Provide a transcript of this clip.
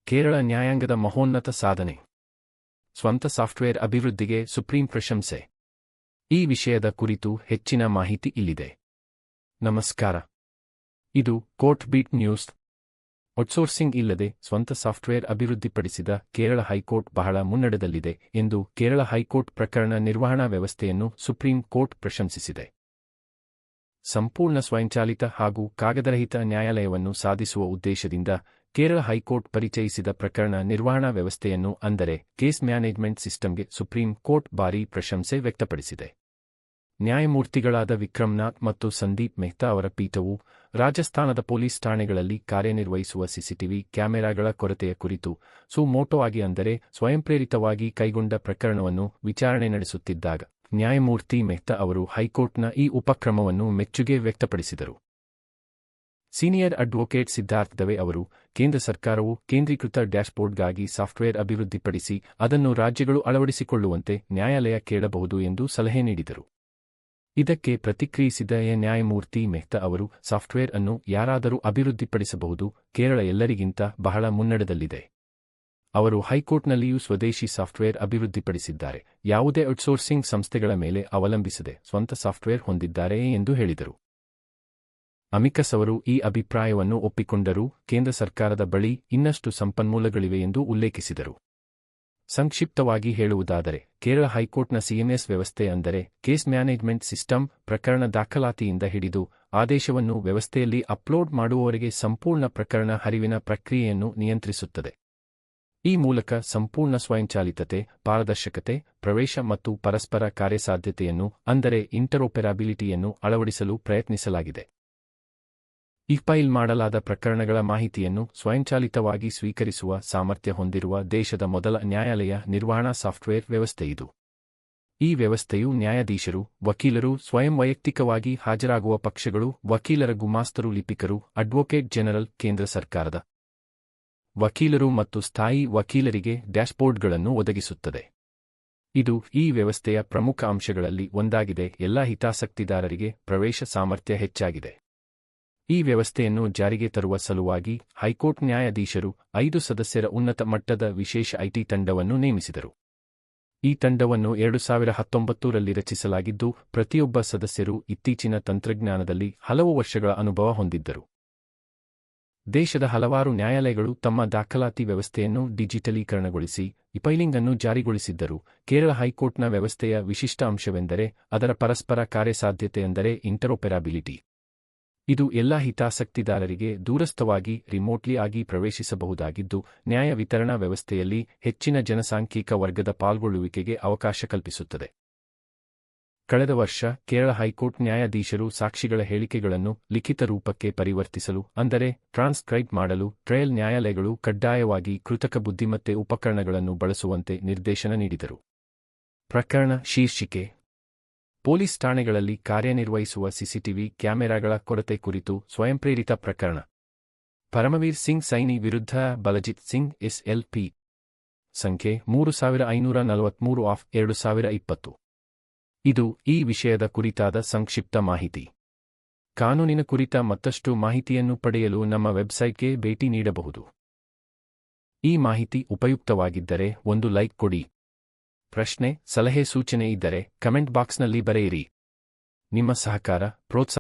ಕೇರಳ ನ್ಯಾಯಾಂಗದ ಮಹೋನ್ನತ ಸಾಧನೆ. ಸ್ವಂತ ಸಾಫ್ಟ್ವೇರ್ ಅಭಿವೃದ್ಧಿಗೆ ಸುಪ್ರೀಂ ಪ್ರಶಂಸೆ. ಈ ವಿಷಯದ ಕುರಿತು ಹೆಚ್ಚಿನ ಮಾಹಿತಿ ಇಲ್ಲಿದೆ. ನಮಸ್ಕಾರ. ಇದು ಕೋರ್ಟ್ ಬೀಟ್ ನ್ಯೂಸ್. ಔಟ್ಸೋರ್ಸಿಂಗ್ ಇಲ್ಲದೆ ಸ್ವಂತ ಸಾಫ್ಟ್ವೇರ್ ಅಭಿವೃದ್ಧಿಪಡಿಸಿದ ಕೇರಳ ಹೈಕೋರ್ಟ್ ಬಹಳ ಮುನ್ನಡೆದಲ್ಲಿದೆ ಎಂದು ಕೇರಳ ಹೈಕೋರ್ಟ್ ಪ್ರಕರಣ ನಿರ್ವಹಣಾ ವ್ಯವಸ್ಥೆಯನ್ನು ಸುಪ್ರೀಂ ಕೋರ್ಟ್ ಪ್ರಶಂಸಿಸಿದೆ. ಸಂಪೂರ್ಣ ಸ್ವಯಂಚಾಲಿತ ಹಾಗೂ ಕಾಗದರಹಿತ ನ್ಯಾಯಾಲಯವನ್ನು ಸಾಧಿಸುವ ಉದ್ದೇಶದಿಂದ ಕೇರಳ ಹೈಕೋರ್ಟ್ ಪರಿಚಯಿಸಿದ ಪ್ರಕರಣ ನಿರ್ವಹಣಾ ವ್ಯವಸ್ಥೆಯನ್ನು ಅಂದರೆ ಕೇಸ್ ಮ್ಯಾನೇಜ್ಮೆಂಟ್ ಸಿಸ್ಟಂಗೆ ಸುಪ್ರೀಂ ಕೋರ್ಟ್ ಭಾರೀ ಪ್ರಶಂಸೆ ವ್ಯಕ್ತಪಡಿಸಿದೆ. ನ್ಯಾಯಮೂರ್ತಿಗಳಾದ ವಿಕ್ರಮ್ನಾಥ್ ಮತ್ತು ಸಂದೀಪ್ ಮೆಹ್ತಾ ಅವರ ಪೀಠವು ರಾಜಸ್ಥಾನದ ಪೊಲೀಸ್ ಠಾಣೆಗಳಲ್ಲಿ ಕಾರ್ಯನಿರ್ವಹಿಸುವ ಸಿಸಿಟಿವಿ ಕ್ಯಾಮೆರಾಗಳ ಕೊರತೆಯ ಕುರಿತು ಸುಮೋಟೋ ಆಗಿ ಅಂದರೆ ಸ್ವಯಂಪ್ರೇರಿತವಾಗಿ ಕೈಗೊಂಡ ಪ್ರಕರಣವನ್ನು ವಿಚಾರಣೆ ನಡೆಸುತ್ತಿದ್ದಾಗ ನ್ಯಾಯಮೂರ್ತಿ ಮೆಹ್ತಾ ಅವರು ಹೈಕೋರ್ಟ್ನ ಈ ಉಪಕ್ರಮವನ್ನು ಮೆಚ್ಚುಗೆ ವ್ಯಕ್ತಪಡಿಸಿದರು. ಸೀನಿಯರ್ ಅಡ್ವೊಕೇಟ್ ಸಿದ್ಧಾರ್ಥ್ ದವೆ ಅವರು ಕೇಂದ್ರ ಸರ್ಕಾರವು ಕೇಂದ್ರೀಕೃತ ಡ್ಯಾಶ್ಬೋರ್ಡ್ಗಾಗಿ ಸಾಫ್ಟ್ವೇರ್ ಅಭಿವೃದ್ಧಿಪಡಿಸಿ ಅದನ್ನು ರಾಜ್ಯಗಳು ಅಳವಡಿಸಿಕೊಳ್ಳುವಂತೆ ನ್ಯಾಯಾಲಯ ಕೇಳಬಹುದು ಎಂದು ಸಲಹೆ ನೀಡಿದರು. ಇದಕ್ಕೆ ಪ್ರತಿಕ್ರಿಯಿಸಿದ ನ್ಯಾಯಮೂರ್ತಿ ಮೆಹ್ತಾ ಅವರು ಸಾಫ್ಟ್ವೇರ್ ಅನ್ನು ಯಾರಾದರೂ ಅಭಿವೃದ್ಧಿಪಡಿಸಬಹುದು, ಕೇರಳ ಎಲ್ಲರಿಗಿಂತ ಬಹಳ ಮುನ್ನಡೆದಲ್ಲಿದೆ. ಅವರು ಹೈಕೋರ್ಟ್ನಲ್ಲಿಯೂ ಸ್ವದೇಶಿ ಸಾಫ್ಟ್ವೇರ್ ಅಭಿವೃದ್ಧಿಪಡಿಸಿದ್ದಾರೆ, ಯಾವುದೇ ಔಟ್ಸೋರ್ಸಿಂಗ್ ಸಂಸ್ಥೆಗಳ ಮೇಲೆ ಅವಲಂಬಿಸದೆ ಸ್ವಂತ ಸಾಫ್ಟ್ವೇರ್ ಹೊಂದಿದ್ದಾರೆ ಎಂದು ಹೇಳಿದರು. ಅಮಿಕಸ್ ಅವರು ಈ ಅಭಿಪ್ರಾಯವನ್ನು ಒಪ್ಪಿಕೊಂಡರೂ ಕೇಂದ್ರ ಸರ್ಕಾರದ ಬಳಿ ಇನ್ನಷ್ಟು ಸಂಪನ್ಮೂಲಗಳಿವೆ ಎಂದು ಉಲ್ಲೇಖಿಸಿದರು. ಸಂಕ್ಷಿಪ್ತವಾಗಿ ಹೇಳುವುದಾದರೆ ಕೇರಳ ಹೈಕೋರ್ಟ್ನ ಸಿಎಂಎಸ್ ವ್ಯವಸ್ಥೆ ಅಂದರೆ ಕೇಸ್ ಮ್ಯಾನೇಜ್ಮೆಂಟ್ ಸಿಸ್ಟಮ್ ಪ್ರಕರಣ ದಾಖಲಾತಿಯಿಂದ ಹಿಡಿದು ಆದೇಶವನ್ನು ವ್ಯವಸ್ಥೆಯಲ್ಲಿ ಅಪ್ಲೋಡ್ ಮಾಡುವವರೆಗೆ ಸಂಪೂರ್ಣ ಪ್ರಕರಣ ಹರಿವಿನ ಪ್ರಕ್ರಿಯೆಯನ್ನು ನಿಯಂತ್ರಿಸುತ್ತದೆ. ಈ ಮೂಲಕ ಸಂಪೂರ್ಣ ಸ್ವಯಂಚಾಲಿತತೆ, ಪಾರದರ್ಶಕತೆ, ಪ್ರವೇಶ ಮತ್ತು ಪರಸ್ಪರ ಕಾರ್ಯಸಾಧ್ಯತೆಯನ್ನು ಅಂದರೆ ಇಂಟರೋಪೆರಾಬಿಲಿಟಿಯನ್ನು ಅಳವಡಿಸಲು ಪ್ರಯತ್ನಿಸಲಾಗಿದೆ. ಈ ಫೈಲ್ ಮಾಡಲಾದ ಪ್ರಕರಣಗಳ ಮಾಹಿತಿಯನ್ನು ಸ್ವಯಂಚಾಲಿತವಾಗಿ ಸ್ವೀಕರಿಸುವ ಸಾಮರ್ಥ್ಯ ಹೊಂದಿರುವ ದೇಶದ ಮೊದಲ ನ್ಯಾಯಾಲಯ ನಿರ್ವಹಣಾ ಸಾಫ್ಟ್ವೇರ್ ವ್ಯವಸ್ಥೆಯಿದು. ಈ ವ್ಯವಸ್ಥೆಯು ನ್ಯಾಯಾಧೀಶರು, ವಕೀಲರು, ಸ್ವಯಂ ವೈಯಕ್ತಿಕವಾಗಿ ಹಾಜರಾಗುವ ಪಕ್ಷಗಳು, ವಕೀಲರ ಗುಮಾಸ್ತರು, ಲಿಪಿಕರು, ಅಡ್ವೊಕೇಟ್ ಜನರಲ್, ಕೇಂದ್ರ ಸರ್ಕಾರದ ವಕೀಲರು ಮತ್ತು ಸ್ಥಾಯಿ ವಕೀಲರಿಗೆ ಡ್ಯಾಶ್ಬೋರ್ಡ್ಗಳನ್ನು ಒದಗಿಸುತ್ತದೆ. ಇದು ಈ ವ್ಯವಸ್ಥೆಯ ಪ್ರಮುಖ ಅಂಶಗಳಲ್ಲಿ ಒಂದಾಗಿದೆ. ಎಲ್ಲಾ ಹಿತಾಸಕ್ತಿದಾರರಿಗೆ ಪ್ರವೇಶ ಸಾಮರ್ಥ್ಯ ಹೆಚ್ಚಾಗಿದೆ. ಈ ವ್ಯವಸ್ಥೆಯನ್ನು ಜಾರಿಗೆ ತರುವ ಸಲುವಾಗಿ ಹೈಕೋರ್ಟ್ ನ್ಯಾಯಾಧೀಶರು 5 ಸದಸ್ಯರ ಉನ್ನತ ಮಟ್ಟದ ವಿಶೇಷ ಐಟಿ ತಂಡವನ್ನು ನೇಮಿಸಿದರು. ಈ ತಂಡವನ್ನು 2019ರಲ್ಲಿ ರಚಿಸಲಾಗಿದ್ದು, ಪ್ರತಿಯೊಬ್ಬ ಸದಸ್ಯರು ಇತ್ತೀಚಿನ ತಂತ್ರಜ್ಞಾನದಲ್ಲಿ ಹಲವು ವರ್ಷಗಳ ಅನುಭವ ಹೊಂದಿದ್ದರು. ದೇಶದ ಹಲವಾರು ನ್ಯಾಯಾಲಯಗಳು ತಮ್ಮ ದಾಖಲಾತಿ ವ್ಯವಸ್ಥೆಯನ್ನು ಡಿಜಿಟಲೀಕರಣಗೊಳಿಸಿ ಇಫೈಲಿಂಗ್ ಅನ್ನು ಜಾರಿಗೊಳಿಸಿದ್ದರು. ಕೇರಳ ಹೈಕೋರ್ಟ್ನ ವ್ಯವಸ್ಥೆಯ ವಿಶಿಷ್ಟ ಅಂಶವೆಂದರೆ ಅದರ ಪರಸ್ಪರ ಕಾರ್ಯಸಾಧ್ಯತೆ ಅಂದರೆ ಇಂಟರೋಪೆರಾಬಿಲಿಟಿ. ಇದು ಎಲ್ಲಾ ಹಿತಾಸಕ್ತಿದಾರರಿಗೆ ದೂರಸ್ಥವಾಗಿ ರಿಮೋಟ್ಲಿ ಆಗಿ ಪ್ರವೇಶಿಸಬಹುದಾಗಿದ್ದು, ನ್ಯಾಯ ವಿತರಣಾ ವ್ಯವಸ್ಥೆಯಲ್ಲಿ ಹೆಚ್ಚಿನ ಜನಸಾಂಖ್ಯಿಕ ವರ್ಗದ ಪಾಲ್ಗೊಳ್ಳುವಿಕೆಗೆ ಅವಕಾಶ ಕಲ್ಪಿಸುತ್ತದೆ. ಕಳೆದ ವರ್ಷ ಕೇರಳ ಹೈಕೋರ್ಟ್ ನ್ಯಾಯಾಧೀಶರು ಸಾಕ್ಷಿಗಳ ಹೇಳಿಕೆಗಳನ್ನು ಲಿಖಿತ ರೂಪಕ್ಕೆ ಪರಿವರ್ತಿಸಲು ಅಂದರೆ ಟ್ರಾನ್ಸ್ಕ್ರೈಬ್ ಮಾಡಲು ಟ್ರಯಲ್ ನ್ಯಾಯಾಲಯಗಳು ಕಡ್ಡಾಯವಾಗಿ ಕೃತಕ ಬುದ್ಧಿಮತ್ತೆ ಉಪಕರಣಗಳನ್ನು ಬಳಸುವಂತೆ ನಿರ್ದೇಶನ ನೀಡಿದರು. ಪ್ರಕರಣ ಶೀರ್ಷಿಕೆ: ಪೊಲೀಸ್ ಠಾಣೆಗಳಲ್ಲಿ ಕಾರ್ಯನಿರ್ವಹಿಸುವ ಸಿಸಿಟಿವಿ ಕ್ಯಾಮೆರಾಗಳ ಕೊರತೆ ಕುರಿತು ಸ್ವಯಂಪ್ರೇರಿತ ಪ್ರಕರಣ. ಪರಮವೀರ್ ಸಿಂಗ್ ಸೈನಿ ವಿರುದ್ಧ ಬಲಜಿತ್ ಸಿಂಗ್ ಎಸ್ಎಲ್ಪಿ ಸಂಖ್ಯೆ 3543/2020. ಇದು ಈ ವಿಷಯದ ಕುರಿತಾದ ಸಂಕ್ಷಿಪ್ತ ಮಾಹಿತಿ. ಕಾನೂನಿನ ಕುರಿತ ಮತ್ತಷ್ಟು ಮಾಹಿತಿಯನ್ನು ಪಡೆಯಲು ನಮ್ಮ ವೆಬ್ಸೈಟ್ಗೆ ಭೇಟಿ ನೀಡಬಹುದು. ಈ ಮಾಹಿತಿ ಉಪಯುಕ್ತವಾಗಿದ್ದರೆ ಒಂದು ಲೈಕ್ ಕೊಡಿ. ಪ್ರಶ್ನೆ, ಸಲಹೆ, ಸೂಚನೆ ಇದ್ದರೆ ಕಮೆಂಟ್ ಬಾಕ್ಸ್ನಲ್ಲಿ ಬರೆಯಿರಿ. ನಿಮ್ಮ ಸಹಕಾರ, ಪ್ರೋತ್ಸಾಹ